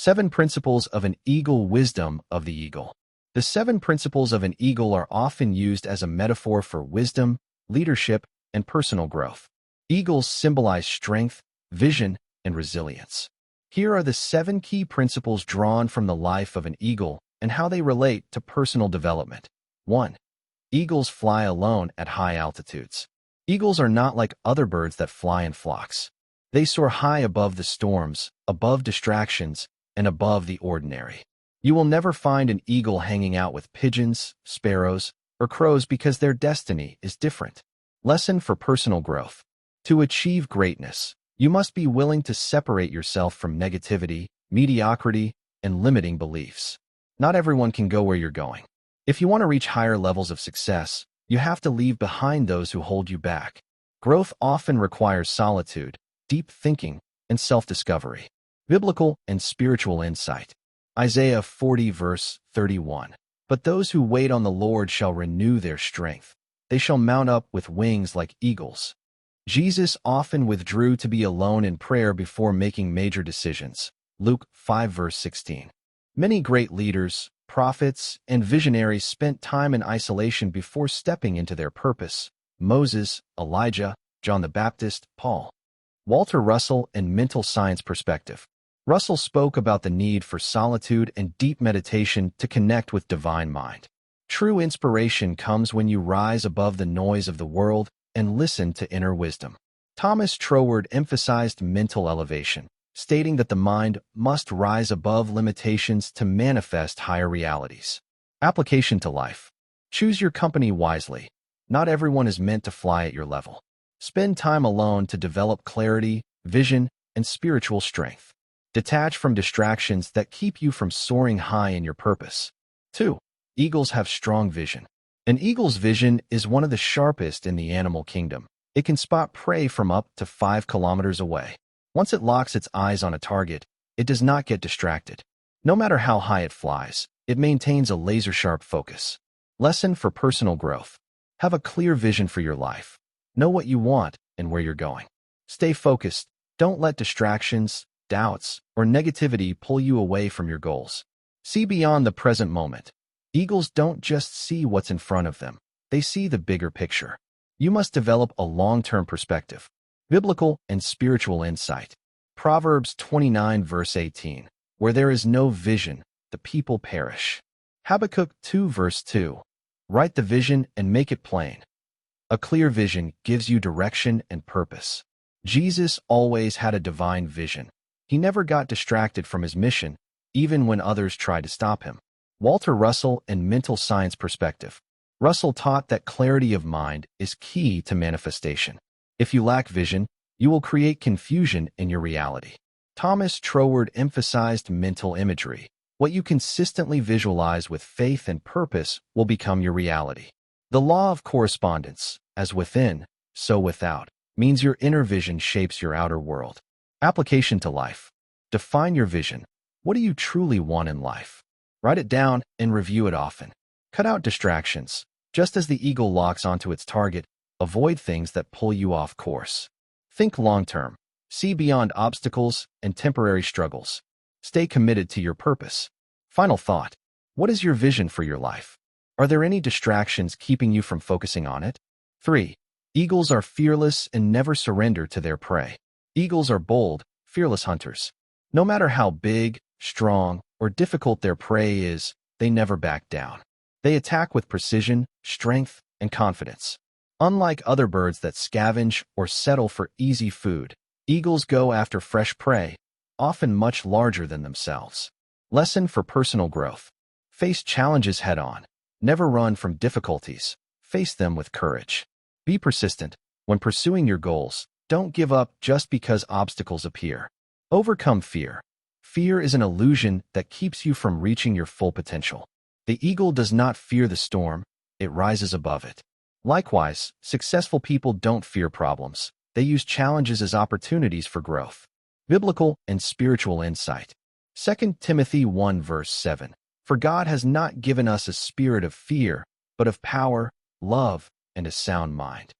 7 Principles of an Eagle. Wisdom of the eagle. The 7 principles of an eagle are often used as a metaphor for wisdom, leadership, and personal growth. Eagles symbolize strength, vision, and resilience. Here are the 7 key principles drawn from the life of an eagle and how they relate to personal development. 1. Eagles fly alone at high altitudes. Eagles are not like other birds that fly in flocks. They soar high above the storms, above distractions, and above the ordinary. You will never find an eagle hanging out with pigeons, sparrows, or crows because their destiny is different. Lesson for personal growth. To achieve greatness, you must be willing to separate yourself from negativity, mediocrity, and limiting beliefs. Not everyone can go where you're going. If you want to reach higher levels of success, you have to leave behind those who hold you back. Growth often requires solitude, deep thinking, and self-discovery. Biblical and spiritual insight. Isaiah 40 verse 31. But those who wait on the Lord shall renew their strength. They shall mount up with wings like eagles. Jesus often withdrew to be alone in prayer before making major decisions. Luke 5 verse 16. Many great leaders, prophets, and visionaries spent time in isolation before stepping into their purpose. Moses, Elijah, John the Baptist, Paul. Walter Russell and mental science perspective. Russell spoke about the need for solitude and deep meditation to connect with divine mind. True inspiration comes when you rise above the noise of the world and listen to inner wisdom. Thomas Troward emphasized mental elevation, stating that the mind must rise above limitations to manifest higher realities. Application to life. Choose your company wisely. Not everyone is meant to fly at your level. Spend time alone to develop clarity, vision, and spiritual strength. Detach from distractions that keep you from soaring high in your purpose. 2. Eagles have strong vision. An eagle's vision is one of the sharpest in the animal kingdom. It can spot prey from up to 5 kilometers away. Once it locks its eyes on a target, it does not get distracted. No matter how high it flies, it maintains a laser-sharp focus. Lesson for personal growth. Have a clear vision for your life. Know what you want and where you're going. Stay focused. Don't let distractions, doubts, or negativity pull you away from your goals. See beyond the present moment. Eagles don't just see what's in front of them. They see the bigger picture. You must develop a long-term perspective. Biblical and spiritual insight. Proverbs 29 verse 18. Where there is no vision, the people perish. Habakkuk 2 verse 2. Write the vision and make it plain. A clear vision gives you direction and purpose. Jesus always had a divine vision. He never got distracted from his mission, even when others tried to stop him. Walter Russell and mental science perspective. Russell taught that clarity of mind is key to manifestation. If you lack vision, you will create confusion in your reality. Thomas Troward emphasized mental imagery. What you consistently visualize with faith and purpose will become your reality. The law of correspondence, as within, so without, means your inner vision shapes your outer world. Application to life. Define your vision. What do you truly want in life? Write it down and review it often. Cut out distractions. Just as the eagle locks onto its target, avoid things that pull you off course. Think long-term. See beyond obstacles and temporary struggles. Stay committed to your purpose. Final thought. What is your vision for your life? Are there any distractions keeping you from focusing on it? 3. Eagles are fearless and never surrender to their prey. Eagles are bold, fearless hunters. No matter how big, strong, or difficult their prey is, they never back down. They attack with precision, strength, and confidence. Unlike other birds that scavenge or settle for easy food, eagles go after fresh prey, often much larger than themselves. Lesson for personal growth. Face challenges head-on. Never run from difficulties. Face them with courage. Be persistent. When pursuing your goals, don't give up just because obstacles appear. Overcome fear. Fear is an illusion that keeps you from reaching your full potential. The eagle does not fear the storm, it rises above it. Likewise, successful people don't fear problems. They use challenges as opportunities for growth. Biblical and spiritual insight. 2 Timothy 1 verse 7. For God has not given us a spirit of fear, but of power, love, and a sound mind.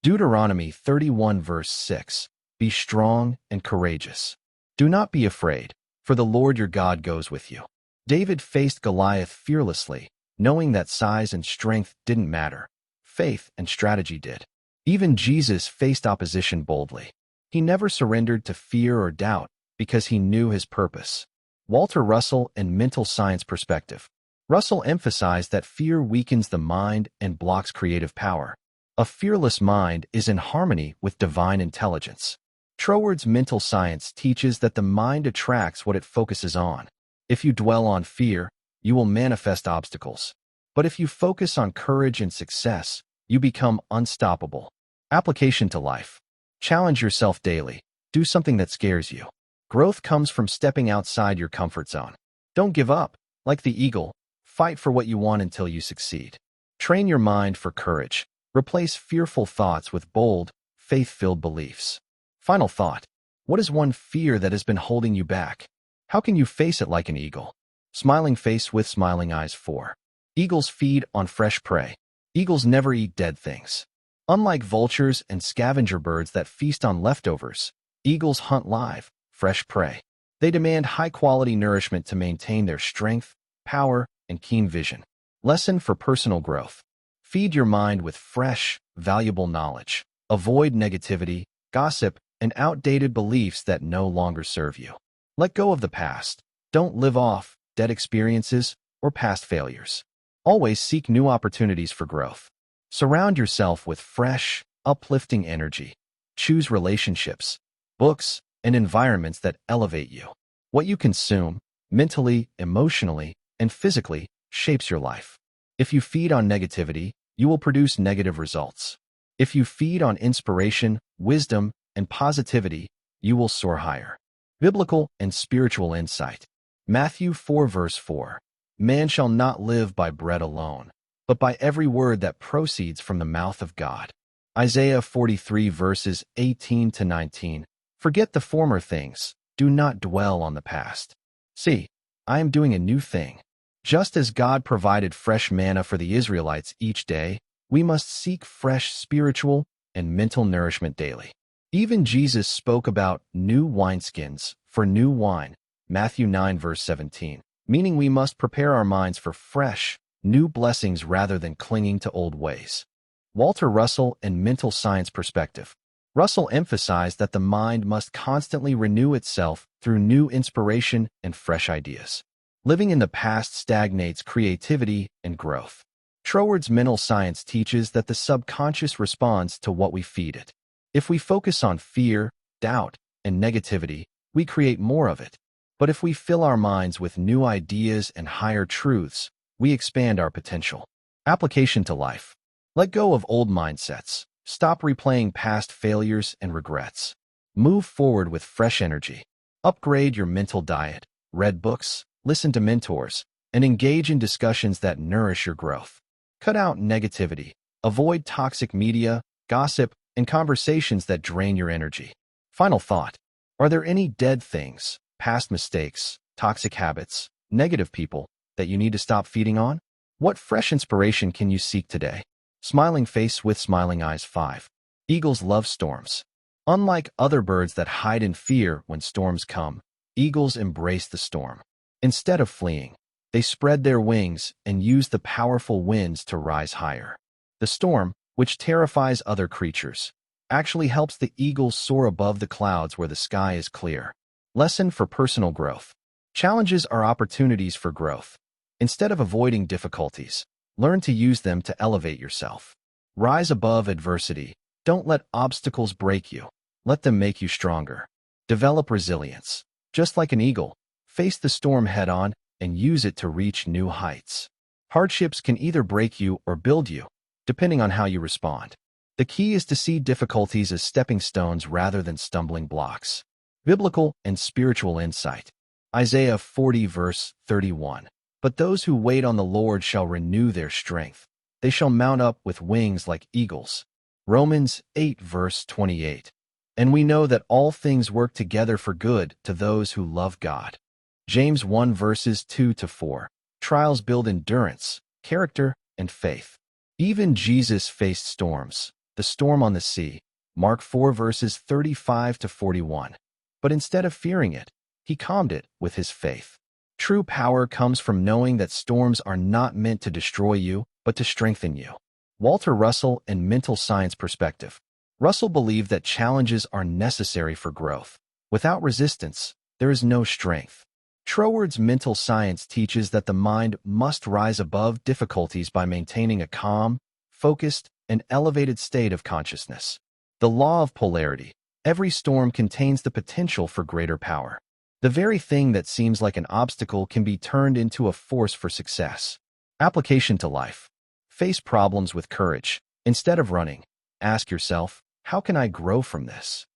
Deuteronomy 31 verse 6. Be strong and courageous. Do not be afraid, for the Lord your God goes with you. David faced Goliath fearlessly, knowing that size and strength didn't matter. Faith and strategy did. Even Jesus faced opposition boldly. He never surrendered to fear or doubt because he knew his purpose. Walter Russell and mental science perspective. Russell emphasized that fear weakens the mind and blocks creative power. A fearless mind is in harmony with divine intelligence. Troward's mental science teaches that the mind attracts what it focuses on. If you dwell on fear, you will manifest obstacles. But if you focus on courage and success, you become unstoppable. Application to life. Challenge yourself daily. Do something that scares you. Growth comes from stepping outside your comfort zone. Don't give up. Like the eagle, fight for what you want until you succeed. Train your mind for courage. Replace fearful thoughts with bold, faith-filled beliefs. Final thought. What is one fear that has been holding you back? How can you face it like an eagle? Smiling face with smiling eyes. 4. Eagles feed on fresh prey. Eagles never eat dead things. Unlike vultures and scavenger birds that feast on leftovers, eagles hunt live, fresh prey. They demand high-quality nourishment to maintain their strength, power, and keen vision. Lesson for personal growth. Feed your mind with fresh, valuable knowledge. Avoid negativity, gossip, and outdated beliefs that no longer serve you. Let go of the past. Don't live off dead experiences or past failures. Always seek new opportunities for growth. Surround yourself with fresh, uplifting energy. Choose relationships, books, and environments that elevate you. What you consume, mentally, emotionally, and physically, shapes your life. If you feed on negativity, you will produce negative results. If you feed on inspiration, wisdom, and positivity, you will soar higher. Biblical and spiritual insight. Matthew 4 verse 4. Man shall not live by bread alone, but by every word that proceeds from the mouth of God. Isaiah 43 verses 18 to 19. Forget the former things. Do not dwell on the past. See, I am doing a new thing. Just as God provided fresh manna for the Israelites each day, we must seek fresh spiritual and mental nourishment daily. Even Jesus spoke about new wineskins for new wine, Matthew 9 verse 17, meaning we must prepare our minds for fresh, new blessings rather than clinging to old ways. Walter Russell and mental science perspective. Russell emphasized that the mind must constantly renew itself through new inspiration and fresh ideas. Living in the past stagnates creativity and growth. Troward's mental science teaches that the subconscious responds to what we feed it. If we focus on fear, doubt, and negativity, we create more of it. But if we fill our minds with new ideas and higher truths, we expand our potential. Application to life. Let go of old mindsets. Stop replaying past failures and regrets. Move forward with fresh energy. Upgrade your mental diet. Read books, listen to mentors, and engage in discussions that nourish your growth. Cut out negativity. Avoid toxic media, gossip, and conversations that drain your energy. Final thought. Are there any dead things, past mistakes, toxic habits, negative people that you need to stop feeding on? What fresh inspiration can you seek today? Smiling face with smiling eyes. 5. Eagles love storms. Unlike other birds that hide in fear when storms come, eagles embrace the storm. Instead of fleeing, they spread their wings and use the powerful winds to rise higher. The storm, which terrifies other creatures, actually helps the eagles soar above the clouds where the sky is clear. Lesson for personal growth. Challenges are opportunities for growth. Instead of avoiding difficulties, learn to use them to elevate yourself. Rise above adversity. Don't let obstacles break you. Let them make you stronger. Develop resilience. Just like an eagle, face the storm head-on and use it to reach new heights. Hardships can either break you or build you, depending on how you respond. The key is to see difficulties as stepping stones rather than stumbling blocks. Biblical and spiritual insight. Isaiah 40 verse 31. But those who wait on the Lord shall renew their strength. They shall mount up with wings like eagles. Romans 8 verse 28. And we know that all things work together for good to those who love God. James 1 verses 2 to 4. Trials build endurance, character, and faith. Even Jesus faced storms, the storm on the sea, Mark 4 verses 35 to 41. But instead of fearing it, he calmed it with his faith. True power comes from knowing that storms are not meant to destroy you, but to strengthen you. Walter Russell and mental science perspective. Russell believed that challenges are necessary for growth. Without resistance, there is no strength. Troward's mental science teaches that the mind must rise above difficulties by maintaining a calm, focused, and elevated state of consciousness. The law of polarity. Every storm contains the potential for greater power. The very thing that seems like an obstacle can be turned into a force for success. Application to life. Face problems with courage. Instead of running, ask yourself, how can I grow from this?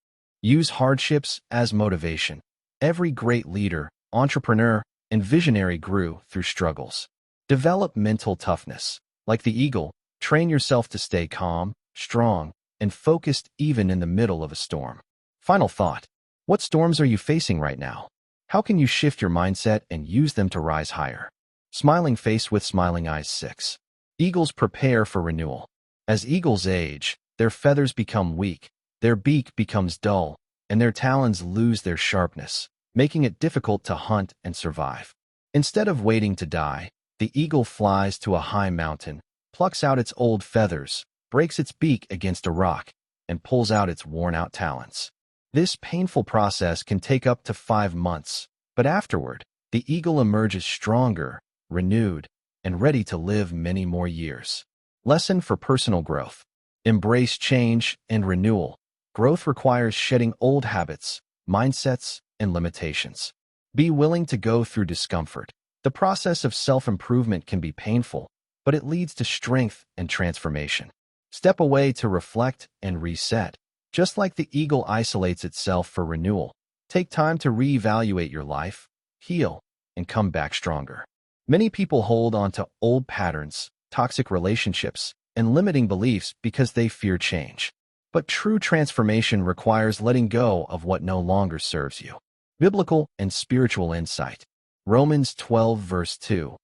Use hardships as motivation. Every great leader, entrepreneur, and visionary grew through struggles. Develop mental toughness. Like the eagle, train yourself to stay calm, strong, and focused even in the middle of a storm. Final thought. What storms are you facing right now? How can you shift your mindset and use them to rise higher? Smiling face with smiling eyes 6. Eagles prepare for renewal. As eagles age, their feathers become weak, their beak becomes dull, and their talons lose their sharpness, making it difficult to hunt and survive. Instead of waiting to die, the eagle flies to a high mountain, plucks out its old feathers, breaks its beak against a rock, and pulls out its worn-out talons. This painful process can take up to 5 months, but afterward, the eagle emerges stronger, renewed, and ready to live many more years. Lesson for personal growth. Embrace change and renewal. Growth requires shedding old habits, mindsets, and limitations. Be willing to go through discomfort. The process of self-improvement can be painful, but it leads to strength and transformation. Step away to reflect and reset. Just like the eagle isolates itself for renewal, take time to reevaluate your life, heal, and come back stronger. Many people hold on to old patterns, toxic relationships, and limiting beliefs because they fear change. But true transformation requires letting go of what no longer serves you. Biblical and spiritual insight. Romans 12 verse 2.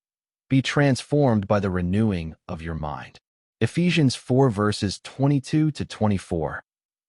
Be transformed by the renewing of your mind. Ephesians 4 verses 22 to 24.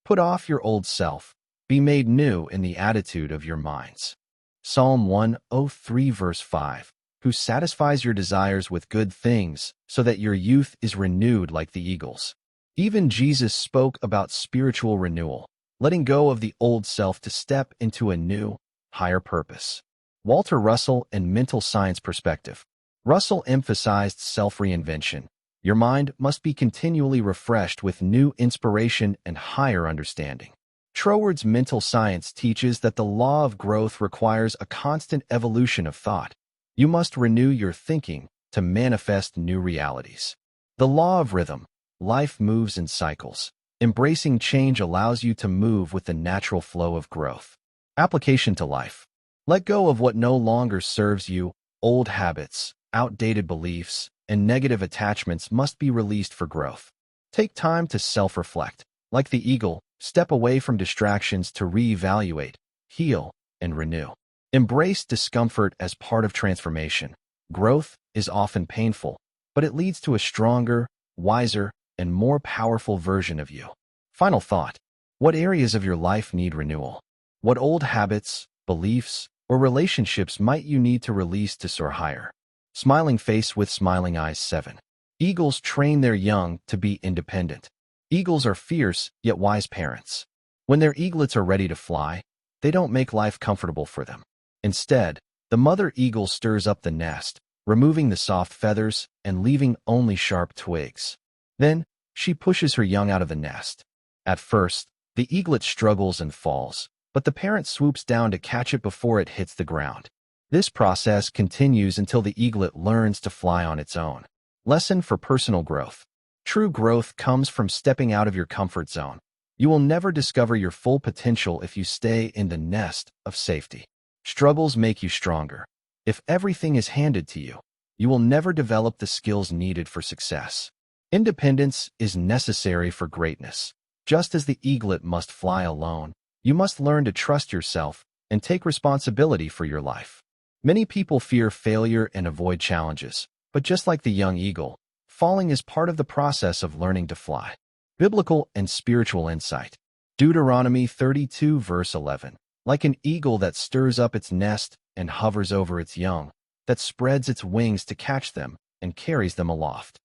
Put off your old self. Be made new in the attitude of your minds. Psalm 103 verse 5. Who satisfies your desires with good things, so that your youth is renewed like the eagles. Even Jesus spoke about spiritual renewal, letting go of the old self to step into a new, higher purpose. Walter Russell and mental science perspective. Russell emphasized self-reinvention. Your mind must be continually refreshed with new inspiration and higher understanding. Troward's mental science teaches that the law of growth requires a constant evolution of thought. You must renew your thinking to manifest new realities. The law of rhythm. Life moves in cycles. Embracing change allows you to move with the natural flow of growth. Application to life. Let go of what no longer serves you. Old habits, outdated beliefs, and negative attachments must be released for growth. Take time to self-reflect. Like the eagle, step away from distractions to reevaluate, heal, and renew. Embrace discomfort as part of transformation. Growth is often painful, but it leads to a stronger, wiser, and more powerful version of you. Final thought. What areas of your life need renewal? What old habits, beliefs, or relationships might you need to release to soar higher? Smiling face with smiling eyes 7. Eagles train their young to be independent. Eagles are fierce, yet wise parents. When their eaglets are ready to fly, they don't make life comfortable for them. Instead, the mother eagle stirs up the nest, removing the soft feathers and leaving only sharp twigs. Then, she pushes her young out of the nest. At first, the eaglet struggles and falls, but the parent swoops down to catch it before it hits the ground. This process continues until the eaglet learns to fly on its own. Lesson for personal growth. True growth comes from stepping out of your comfort zone. You will never discover your full potential if you stay in the nest of safety. Struggles make you stronger. If everything is handed to you, you will never develop the skills needed for success. Independence is necessary for greatness. Just as the eaglet must fly alone, you must learn to trust yourself and take responsibility for your life. Many people fear failure and avoid challenges, but just like the young eagle, falling is part of the process of learning to fly. Biblical and spiritual insight. Deuteronomy 32 verse 11. like an eagle that stirs up its nest and hovers over its young, that spreads its wings to catch them and carries them aloft.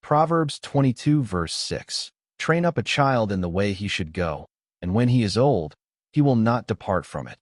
Proverbs 22 verse 6. Train up a child in the way he should go, and when he is old, he will not depart from it.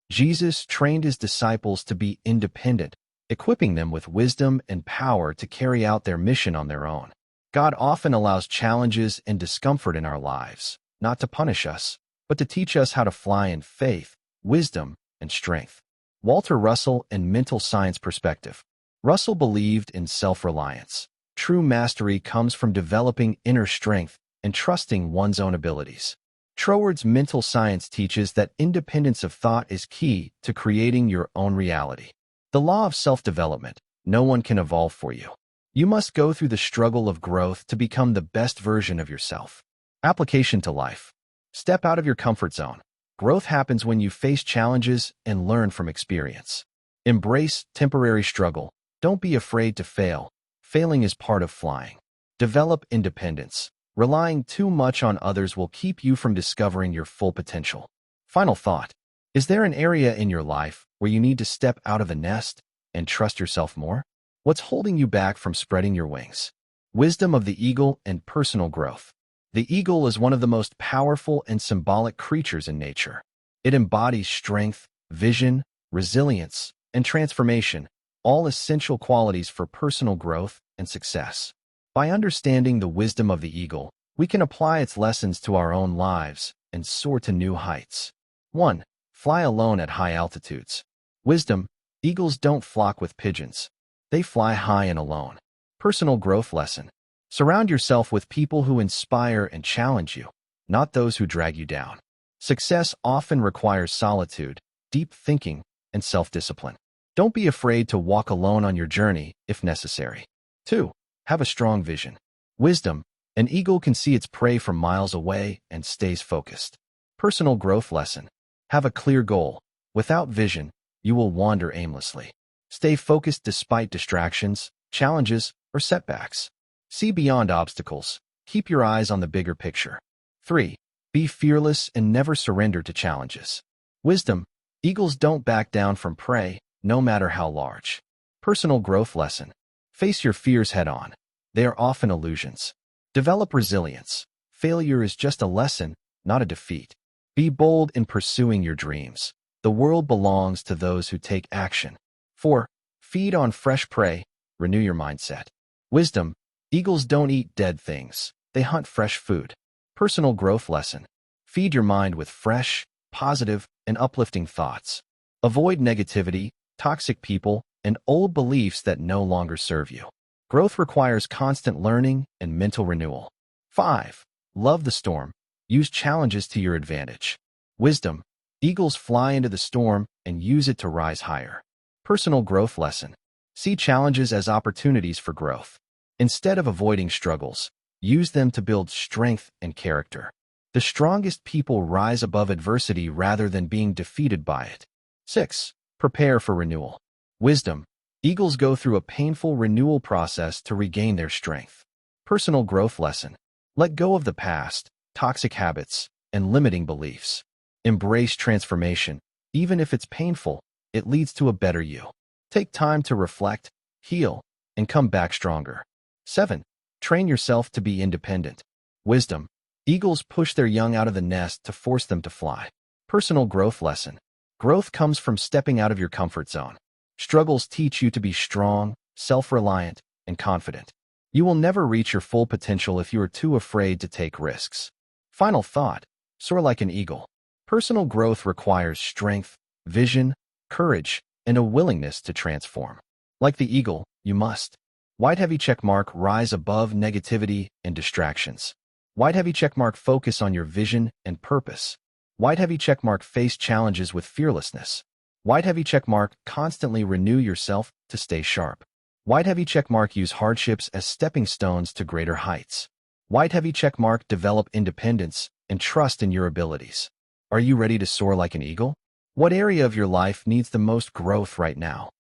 Jesus trained his disciples to be independent, equipping them with wisdom and power to carry out their mission on their own. God often allows challenges and discomfort in our lives, not to punish us, but to teach us how to fly in faith, wisdom, and strength. Walter Russell and mental science perspective. Russell believed in self-reliance. True mastery comes from developing inner strength and trusting one's own abilities. Troward's mental science teaches that independence of thought is key to creating your own reality. The law of self-development. No one can evolve for you. You must go through the struggle of growth to become the best version of yourself. Application to life. Step out of your comfort zone. Growth happens when you face challenges and learn from experience. Embrace temporary struggle. Don't be afraid to fail. Failing is part of flying. Develop independence. Relying too much on others will keep you from discovering your full potential. Final thought. Is there an area in your life where you need to step out of the nest and trust yourself more? What's holding you back from spreading your wings? Wisdom of the eagle and personal growth. The eagle is one of the most powerful and symbolic creatures in nature. It embodies strength, vision, resilience, and transformation, all essential qualities for personal growth and success. By understanding the wisdom of the eagle, we can apply its lessons to our own lives and soar to new heights. 1. Fly alone at high altitudes. Wisdom. Eagles don't flock with pigeons. They fly high and alone. Personal growth lesson. Surround yourself with people who inspire and challenge you, not those who drag you down. Success often requires solitude, deep thinking, and self-discipline. Don't be afraid to walk alone on your journey if necessary. 2. Have a strong vision. Wisdom. An eagle can see its prey from miles away and stays focused. Personal growth lesson. Have a clear goal. Without vision, you will wander aimlessly. Stay focused despite distractions, challenges, or setbacks. See beyond obstacles. Keep your eyes on the bigger picture. 3. Be fearless and never surrender to challenges. Wisdom. Eagles don't back down from prey, no matter how large. Personal growth lesson. Face your fears head-on. They are often illusions. Develop resilience. Failure is just a lesson, not a defeat. Be bold in pursuing your dreams. The world belongs to those who take action. 4. Feed on fresh prey. Renew your mindset. Wisdom. Eagles don't eat dead things. They hunt fresh food. Personal growth lesson. Feed your mind with fresh, positive, and uplifting thoughts. Avoid negativity, toxic people, and old beliefs that no longer serve you. Growth requires constant learning and mental renewal. 5. Love the storm. Use challenges to your advantage. Wisdom. Eagles fly into the storm and use it to rise higher. Personal growth lesson. See challenges as opportunities for growth. Instead of avoiding struggles, use them to build strength and character. The strongest people rise above adversity rather than being defeated by it. 6. Prepare for renewal. Wisdom. Eagles go through a painful renewal process to regain their strength. Personal growth lesson. Let go of the past, toxic habits, and limiting beliefs. Embrace transformation. Even if it's painful, it leads to a better you. Take time to reflect, heal, and come back stronger. 7. Train yourself to be independent. Wisdom. Eagles push their young out of the nest to force them to fly. Personal growth lesson. Growth comes from stepping out of your comfort zone. Struggles teach you to be strong, self-reliant, and confident. You will never reach your full potential if you are too afraid to take risks. Final thought. Soar like an eagle. Personal growth requires strength, vision, courage, and a willingness to transform. Like the eagle, you must. White heavy checkmark rise above negativity and distractions. White heavy checkmark focus on your vision and purpose. White heavy checkmark face challenges with fearlessness. White heavy checkmark constantly renew yourself to stay sharp. White heavy checkmark use hardships as stepping stones to greater heights. White heavy checkmark develop independence and trust in your abilities. Are you ready to soar like an eagle? What area of your life needs the most growth right now?